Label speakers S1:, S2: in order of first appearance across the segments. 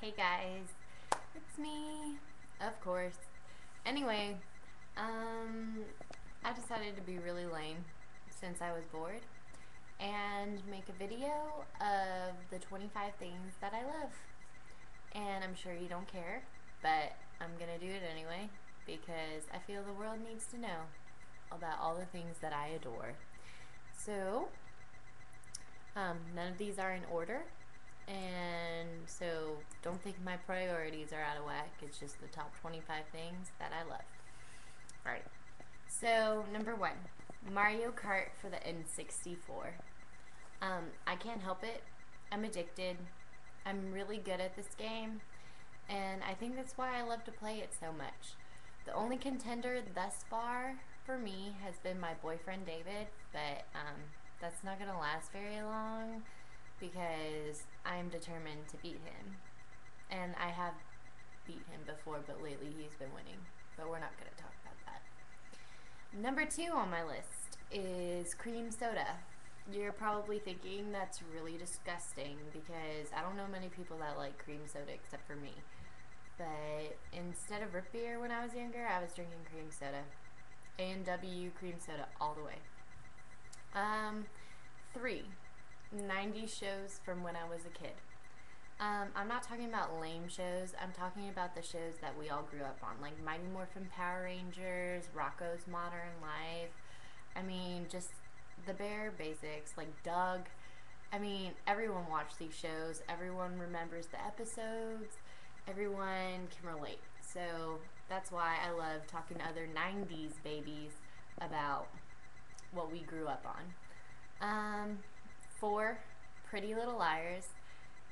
S1: Hey guys, it's me, of course. Anyway, I decided to be really lame since I was bored and make a video of the 25 things that I love. And I'm sure you don't care, but I'm gonna do it anyway because I feel the world needs to know about all the things that I adore. So, none of these are in order, and so don't think my priorities are out of whack. It's just the top 25 things that I love. Alright, so number one, Mario Kart for the N64. I can't help it. I'm addicted. I'm really good at this game, and I think that's why I love to play it so much. The only contender thus far for me has been my boyfriend David, but that's not going to last very long because I'm determined to beat him. And I have beat him before, but lately he's been winning. But we're not going to talk about that. Number two on my list is cream soda. You're probably thinking that's really disgusting because I don't know many people that like cream soda except for me. But instead of root beer when I was younger, I was drinking cream soda. A&W cream soda all the way. Three, 90s shows from when I was a kid. I'm not talking about lame shows. I'm talking about the shows that we all grew up on, like Mighty Morphin Power Rangers, Rocko's Modern Life. I mean, just the bare basics, like Doug. I mean, everyone watched these shows. Everyone remembers the episodes. Everyone can relate. So that's why I love talking to other 90s babies about what we grew up on. Four, Pretty Little Liars.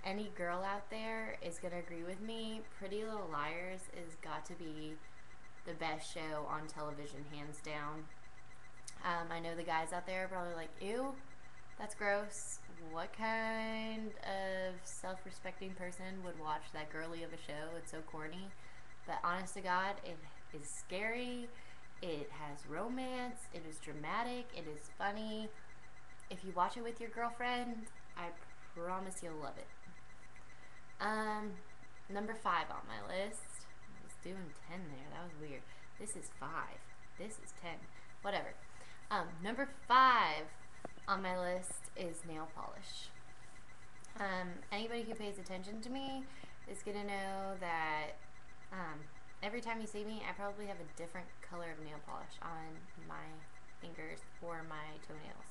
S1: Any girl out there is going to agree with me. Pretty Little Liars is got to be the best show on television, hands down. I know the guys out there are probably like, ew, that's gross. What kind of self-respecting person would watch that girly of a show? It's so corny. But honest to God, it is scary. It has romance. It is dramatic. It is funny. If you watch it with your girlfriend, I promise you'll love it. Number five on my list. I was doing 10 there. That was weird. This is 5. This is 10. Whatever. Number 5 on my list is nail polish. Anybody who pays attention to me is going to know that every time you see me, I probably have a different color of nail polish on my fingers or my toenails.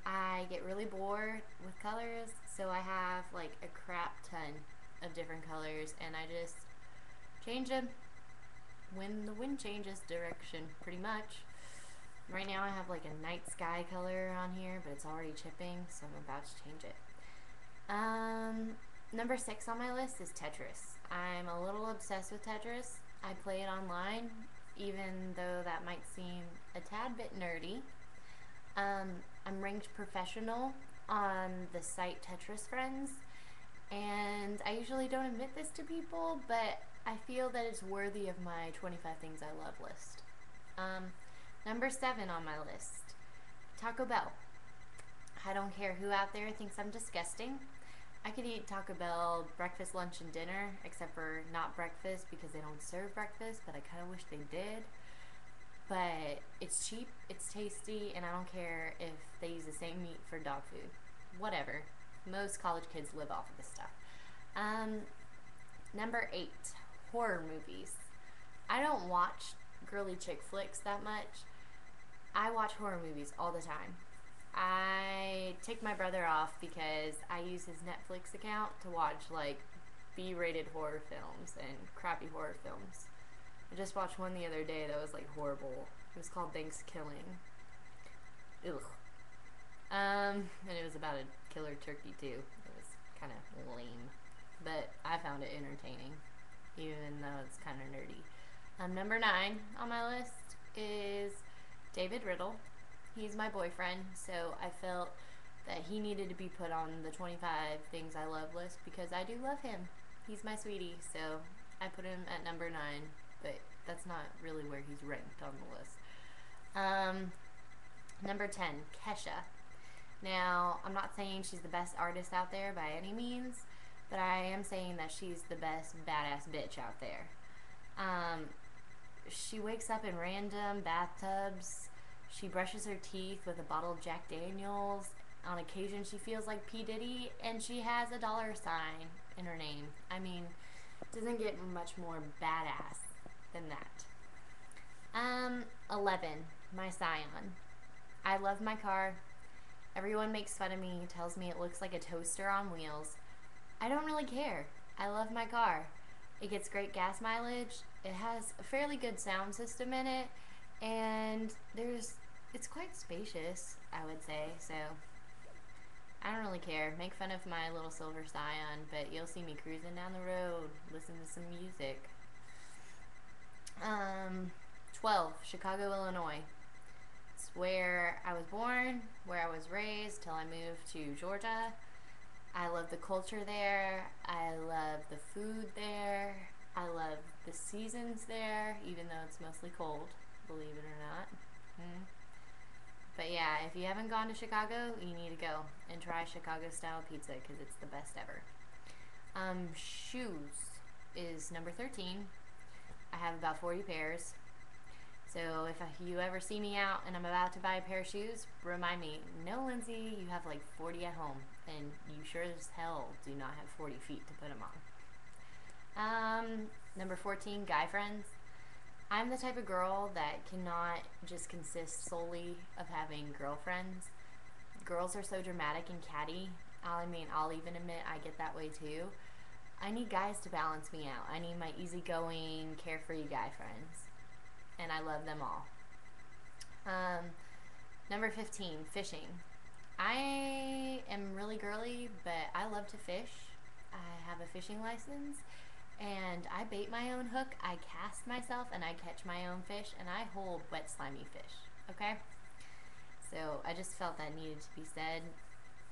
S1: I get really bored with colors, so I have like a crap ton of different colors, and I just change them when the wind changes direction, pretty much. Right now I have like a night sky color on here, but it's already chipping, so I'm about to change it. Number 6 on my list is Tetris. I'm a little obsessed with Tetris. I play it online, even though that might seem a tad bit nerdy. I'm ranked professional on the site Tetris Friends, and I usually don't admit this to people, but I feel that it's worthy of my 25 things I love list. Number 7 on my list, Taco Bell. I don't care who out there thinks I'm disgusting. I could eat Taco Bell breakfast, lunch, and dinner, except for not breakfast because they don't serve breakfast, but I kind of wish they did. But it's cheap, it's tasty, and I don't care if they use the same meat for dog food. Whatever. Most college kids live off of this stuff. Number 8, horror movies. I don't watch girly chick flicks that much. I watch horror movies all the time. I take my brother off because I use his Netflix account to watch like B-rated horror films and crappy horror films. I just watched one the other day that was like horrible. It was called Thanksgiving. Ugh. And it was about a killer turkey too. It was kind of lame, but I found it entertaining, even though it's kind of nerdy. Number 9 on my list is David Riddle. He's my boyfriend, so I felt that he needed to be put on the 25 things I love list because I do love him. He's my sweetie, so I put him at number 9, but that's not really where he's ranked on the list. Number 10, Kesha. Now, I'm not saying she's the best artist out there by any means, but I am saying that she's the best badass bitch out there. Um, she wakes up in random bathtubs. She brushes her teeth with a bottle of Jack Daniels. On occasion, she feels like P. Diddy, and she has a $sign in her name. I mean, doesn't get much more badass than that. 11. My Scion. I love my car. Everyone makes fun of me, tells me it looks like a toaster on wheels. I don't really care. I love my car. It gets great gas mileage. It has a fairly good sound system in it, and it's quite spacious, I would say. So I don't really care. Make fun of my little silver Scion, but you'll see me cruising down the road, listen to some music. 12. Chicago, Illinois. It's where I was born, where I was raised till I moved to Georgia. I love the culture there. I love the food there. I love the seasons there, even though it's mostly cold, believe it or not. But yeah, if you haven't gone to Chicago, you need to go and try Chicago-style pizza because it's the best ever. Shoes is number 13. I have about 40 pairs. So if you ever see me out and I'm about to buy a pair of shoes, remind me, no, Lindsay, you have like 40 at home, and you sure as hell do not have 40 feet to put them on. Number 14, guy friends. I'm the type of girl that cannot just consist solely of having girlfriends. Girls are so dramatic and catty. I mean, I'll even admit I get that way too. I need guys to balance me out. I need my easygoing, carefree guy friends. And I love them all. Number 15, fishing. I am really girly, but I love to fish. I have a fishing license, and I bait my own hook, I cast myself, and I catch my own fish, and I hold wet, slimy fish, okay? So I just felt that needed to be said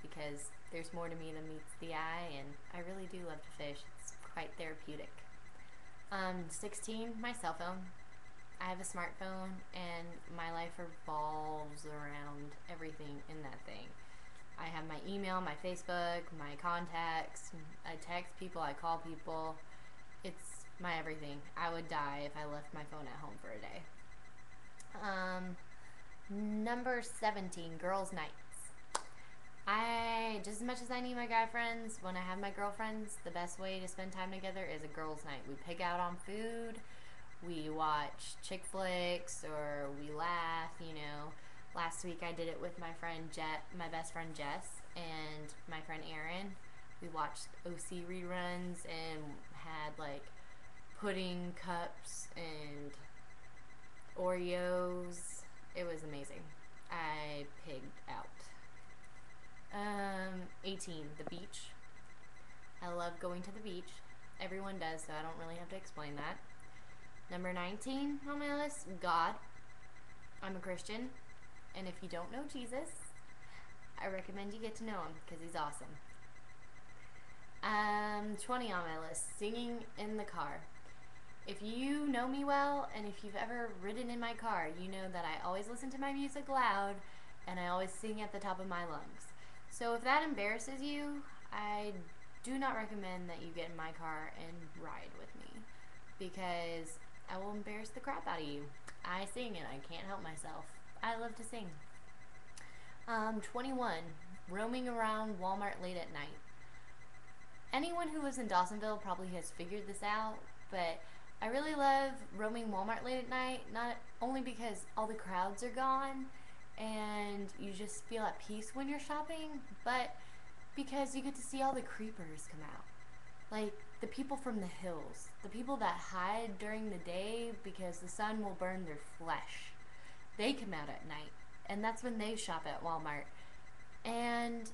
S1: because there's more to me than meets the eye, and I really do love to fish. It's quite therapeutic. 16, my cell phone. I have a smartphone, and my life revolves around everything in that thing. I have my email, my Facebook, my contacts. I text people, I call people. It's my everything. I would die if I left my phone at home for a day. Number 17, girls' nights. Just as much as I need my guy friends, when I have my girlfriends, the best way to spend time together is a girls' night. We pig out on food. We watch chick flicks, or we laugh, you know. Last week I did it with my friend my best friend Jess, and my friend Erin. We watched OC reruns and had like pudding cups and Oreos. It was amazing. I pigged out. 18, the beach. I love going to the beach. Everyone does, so I don't really have to explain that. Number 19 on my list, God. I'm a Christian, and if you don't know Jesus, I recommend you get to know him because he's awesome. 20 on my list, singing in the car. If you know me well, and if you've ever ridden in my car, you know that I always listen to my music loud, and I always sing at the top of my lungs. So if that embarrasses you, I do not recommend that you get in my car and ride with me, because I will embarrass the crap out of you. I sing and I can't help myself. I love to sing. 21, roaming around Walmart late at night. Anyone who lives in Dawsonville probably has figured this out, but I really love roaming Walmart late at night, not only because all the crowds are gone and you just feel at peace when you're shopping, but because you get to see all the creepers come out. Like the people from the hills, the people that hide during the day because the sun will burn their flesh. They come out at night, and that's when they shop at Walmart. And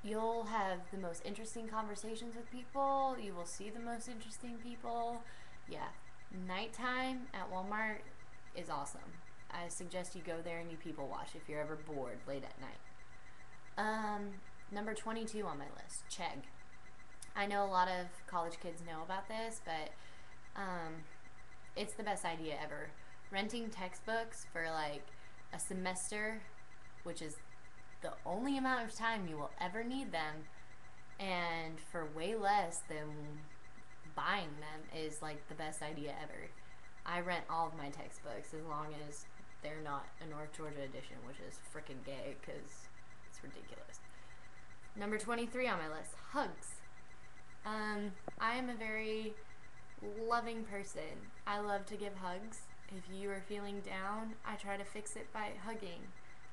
S1: you'll have the most interesting conversations with people. You will see the most interesting people. Yeah, nighttime at Walmart is awesome. I suggest you go there and you people watch if you're ever bored late at night. Number 22 on my list, Chegg. I know a lot of college kids know about this, but it's the best idea ever. Renting textbooks for like a semester, which is the only amount of time you will ever need them, and for way less than buying them is like the best idea ever. I rent all of my textbooks as long as they're not a North Georgia edition, which is freaking gay because it's ridiculous. Number 23 on my list, hugs. I am a very loving person. I love to give hugs. If you are feeling down, I try to fix it by hugging.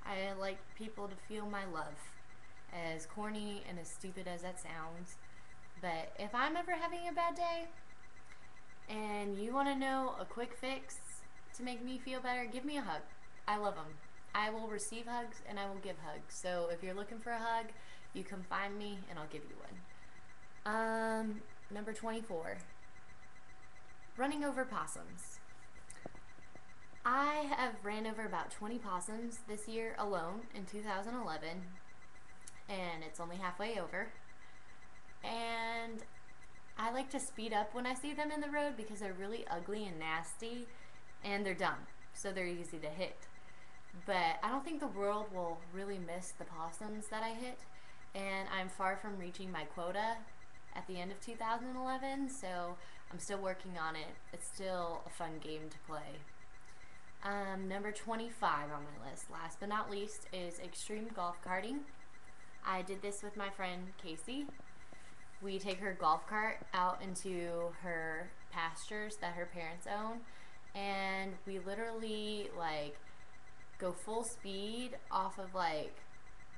S1: I like people to feel my love. As corny and as stupid as that sounds, but if I'm ever having a bad day and you want to know a quick fix to make me feel better, give me a hug. I love them. I will receive hugs and I will give hugs. So if you're looking for a hug, you come find me and I'll give you one. Number 24. Running over possums. I have ran over about 20 possums this year alone in 2011, and it's only halfway over. And I like to speed up when I see them in the road because they're really ugly and nasty, and they're dumb, so they're easy to hit. But I don't think the world will really miss the possums that I hit, and I'm far from reaching my quota at the end of 2011, so I'm still working on it. It's still a fun game to play. Number 25 on my list, last but not least, is extreme golf karting. I did this with my friend Casey. We take her golf cart out into her pastures that her parents own, and we literally like go full speed off of like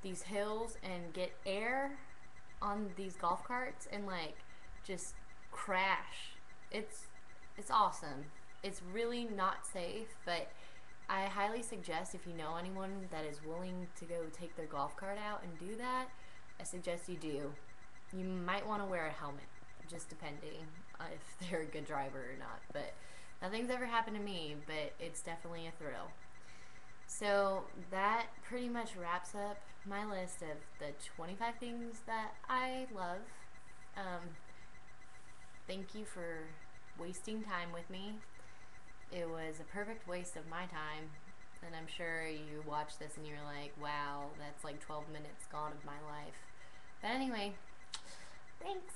S1: these hills and get air on these golf carts and like just crash. It's awesome. It's really not safe, but I highly suggest if you know anyone that is willing to go take their golf cart out and do that, I suggest you do. You might want to wear a helmet, just depending if they're a good driver or not. But nothing's ever happened to me, but it's definitely a thrill. So that pretty much wraps up my list of the 25 things that I love. Thank you for wasting time with me. It was a perfect waste of my time, and I'm sure you watch this and you're like, wow, that's like 12 minutes gone of my life. But anyway, thanks.